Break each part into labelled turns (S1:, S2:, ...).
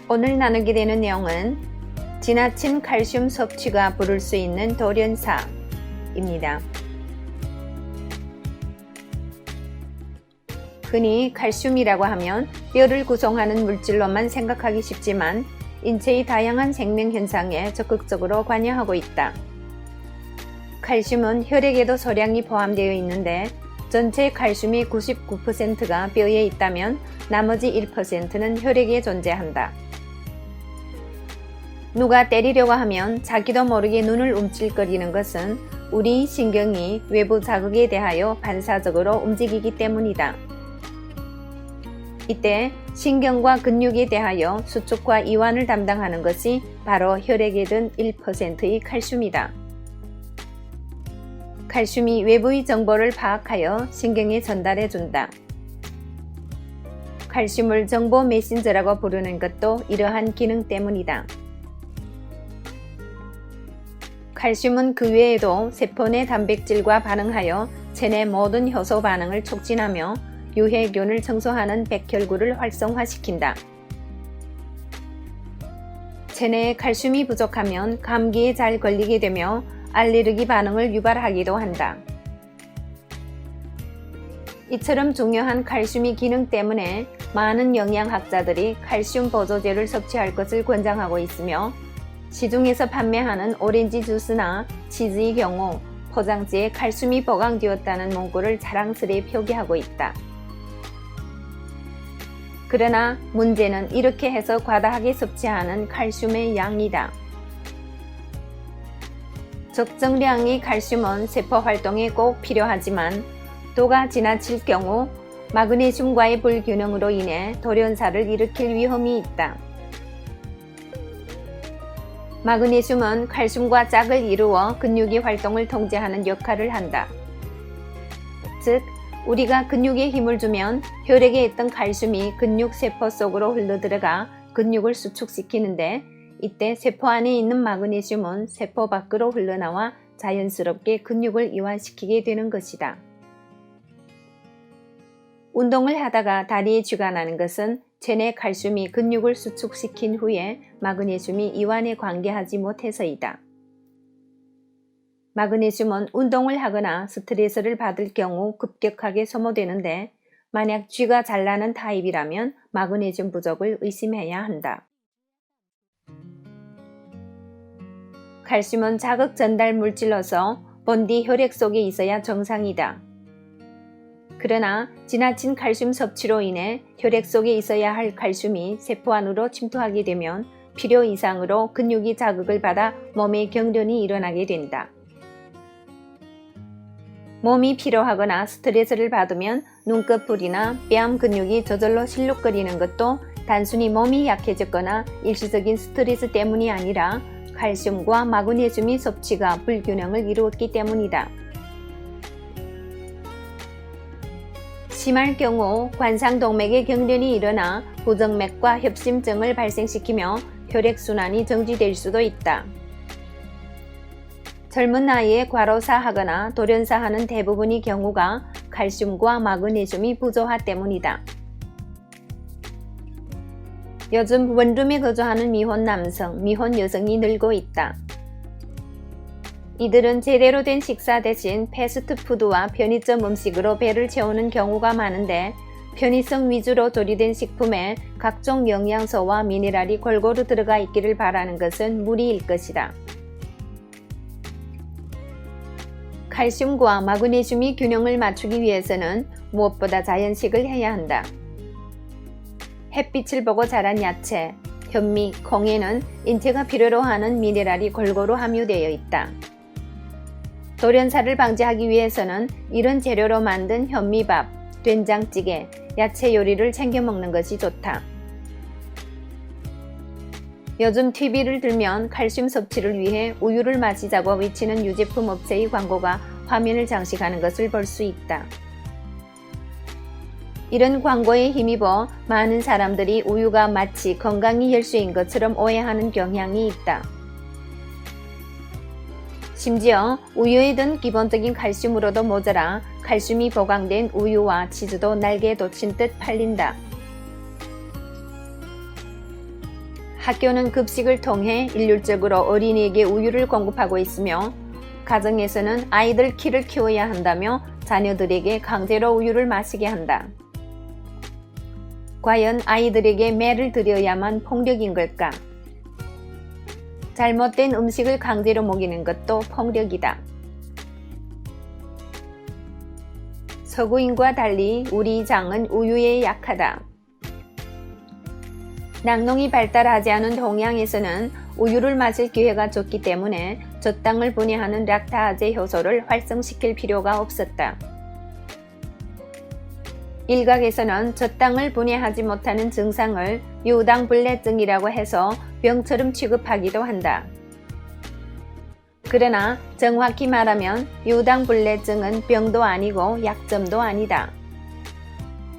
S1: 오늘 나누게 되는 내용은 지나친 칼슘 섭취가 부를 수 있는 돌연사입니다. 흔히 칼슘이라고 하면 뼈를 구성하는 물질로만 생각하기 쉽지만 인체의 다양한 생명 현상에 적극적으로 관여하고 있다. 칼슘은 혈액에도 소량이 포함되어 있는데 전체 칼슘이 99%가 뼈에 있다면 나머지 1%는 혈액에 존재한다. 누가 때리려고 하면 자기도 모르게 눈을 움찔거리는 것은 우리 신경이 외부 자극에 대하여 반사적으로 움직이기 때문이다. 이때 신경과 근육에 대하여 수축과 이완을 담당하는 것이 바로 혈액에 든 1%의 칼슘이다. 칼슘이 외부의 정보를 파악하여 신경에 전달해준다. 칼슘을 정보 메신저라고 부르는 것도 이러한 기능 때문이다. 칼슘은 그 외에도 세포 내 단백질과 반응하여 체내 모든 효소 반응을 촉진하며 유해균을 청소하는 백혈구를 활성화시킨다. 체내에 칼슘이 부족하면 감기에 잘 걸리게 되며 알레르기 반응을 유발하기도 한다. 이처럼 중요한 칼슘의 기능 때문에 많은 영양학자들이 칼슘 보조제를 섭취할 것을 권장하고 있으며 시중에서 판매하는 오렌지 주스나 치즈의 경우 포장지에 칼슘이 보강되었다는 문구를 자랑스레 표기하고 있다. 그러나 문제는 이렇게 해서 과다하게 섭취하는 칼슘의 양이다. 적정량의 칼슘은 세포 활동에 꼭 필요하지만 도가 지나칠 경우 마그네슘과의 불균형으로 인해 돌연사를 일으킬 위험이 있다. 마그네슘은 칼슘과 짝을 이루어 근육의 활동을 통제하는 역할을 한다. 즉, 우리가 근육에 힘을 주면 혈액에 있던 칼슘이 근육 세포 속으로 흘러들어가 근육을 수축시키는데 이때 세포 안에 있는 마그네슘은 세포 밖으로 흘러나와 자연스럽게 근육을 이완시키게 되는 것이다. 운동을 하다가 다리에 쥐가 나는 것은 체내 칼슘이 근육을 수축시킨 후에 마그네슘이 이완에 관계하지 못해서이다. 마그네슘은 운동을 하거나 스트레스를 받을 경우 급격하게 소모되는데 만약 쥐가 잘 나는 타입이라면 마그네슘 부족을 의심해야 한다. 칼슘은 자극 전달 물질로서 본디 혈액 속에 있어야 정상이다. 그러나 지나친 칼슘 섭취로 인해 혈액 속에 있어야 할 칼슘이 세포 안으로 침투하게 되면 필요 이상으로 근육이 자극을 받아 몸에 경련이 일어나게 된다. 몸이 피로하거나 스트레스를 받으면 눈꺼풀이나 뺨 근육이 저절로 실룩거리는 것도 단순히 몸이 약해졌거나 일시적인 스트레스 때문이 아니라 칼슘과 마그네슘의 섭취가 불균형을 이루었기 때문이다. 심할 경우 관상동맥에 경련이 일어나 부정맥과 협심증을 발생시키며 혈액순환이 정지될 수도 있다. 젊은 나이에 과로사하거나 돌연사하는 대부분의 경우가 칼슘과 마그네슘이 부조화 때문이다. 요즘 원룸에 거주하는 미혼 남성, 미혼 여성이 늘고 있다. 이들은 제대로 된 식사 대신 패스트푸드와 편의점 음식으로 배를 채우는 경우가 많은데 편의성 위주로 조리된 식품에 각종 영양소와 미네랄이 골고루 들어가 있기를 바라는 것은 무리일 것이다. 칼슘과 마그네슘의 균형을 맞추기 위해서는 무엇보다 자연식을 해야 한다. 햇빛을 보고 자란 야채, 현미, 콩에는 인체가 필요로 하는 미네랄이 골고루 함유되어 있다. 돌연사를 방지하기 위해서는 이런 재료로 만든 현미밥, 된장찌개, 야채 요리를 챙겨 먹는 것이 좋다. 요즘 TV를 들면 칼슘 섭취를 위해 우유를 마시자고 외치는 유제품 업체의 광고가 화면을 장식하는 것을 볼 수 있다. 이런 광고에 힘입어 많은 사람들이 우유가 마치 건강이 혈수인 것처럼 오해하는 경향이 있다. 심지어 우유에 든 기본적인 칼슘으로도 모자라 칼슘이 보강된 우유와 치즈도 날개에 돋친 듯 팔린다. 학교는 급식을 통해 일률적으로 어린이에게 우유를 공급하고 있으며 가정에서는 아이들 키를 키워야 한다며 자녀들에게 강제로 우유를 마시게 한다. 과연 아이들에게 매를 들여야만 폭력인 걸까? 잘못된 음식을 강제로 먹이는 것도 폭력이다. 서구인과 달리 우리 장은 우유에 약하다. 낙농이 발달하지 않은 동양에서는 우유를 마실 기회가 적기 때문에 젖당을 분해하는 락타아제 효소를 활성시킬 필요가 없었다. 일각에서는 젖당을 분해하지 못하는 증상을 유당불내증이라고 해서 병처럼 취급하기도 한다. 그러나 정확히 말하면 유당불내증은 병도 아니고 약점도 아니다.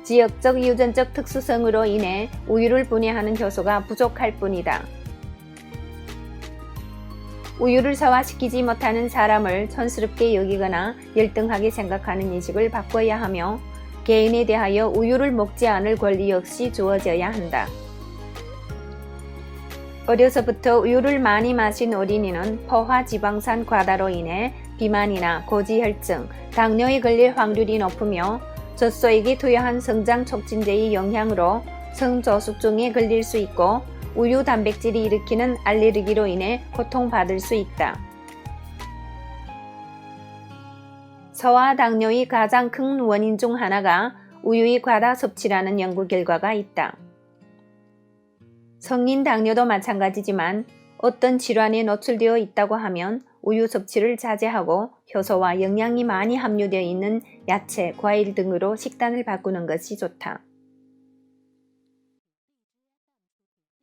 S1: 지역적 유전적 특수성으로 인해 우유를 분해하는 효소가 부족할 뿐이다. 우유를 소화시키지 못하는 사람을 촌스럽게 여기거나 열등하게 생각하는 인식을 바꿔야 하며 개인에 대하여 우유를 먹지 않을 권리 역시 주어져야 한다. 어려서부터 우유를 많이 마신 어린이는 포화지방산 과다로 인해 비만이나 고지혈증, 당뇨에 걸릴 확률이 높으며 젖소에게 투여한 성장 촉진제의 영향으로 성조숙증에 걸릴 수 있고 우유 단백질이 일으키는 알레르기로 인해 고통받을 수 있다. 소아 당뇨의 가장 큰 원인 중 하나가 우유의 과다 섭취라는 연구 결과가 있다. 성인 당뇨도 마찬가지지만 어떤 질환에 노출되어 있다고 하면 우유 섭취를 자제하고 효소와 영양이 많이 함유되어 있는 야채, 과일 등으로 식단을 바꾸는 것이 좋다.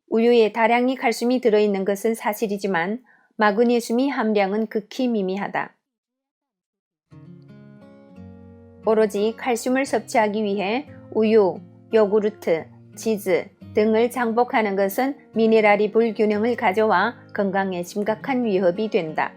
S1: 우유에 다량의 칼슘이 들어있는 것은 사실이지만 마그네슘의 함량은 극히 미미하다. 오로지 칼슘을 섭취하기 위해 우유, 요구르트, 치즈 등을 장복하는 것은 미네랄이 불균형을 가져와 건강에 심각한 위협이 된다.